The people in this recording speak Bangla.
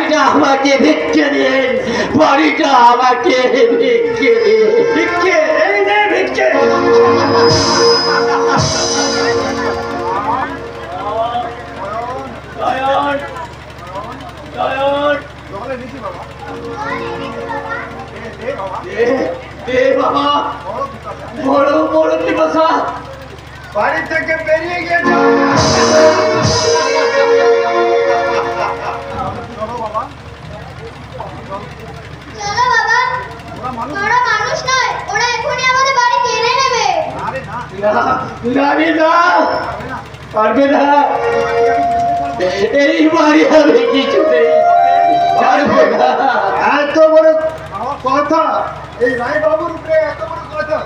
বাড়িটা আমাকে ভিক্ষে দিন, বাড়িটা আমাকে ভিক্ষে দিন। ভিক্ষে, এই নে ভিক্ষে। নয়ন, নয়ন, দে বাবা, বড় বড় পিপাসা। বাড়ি থেকে বেরিয়ে গেছে। চলো বাবা, ওরা মানুষ নয়, ওরা এখনই আমাদের বাড়ি কেড়ে নেবে। পারবে না, এই বাড়ি আমি কিছুতেই ছাড়বো না। এত বড় কথা, এই রায় বাবুর উপরে এত বড় কথা।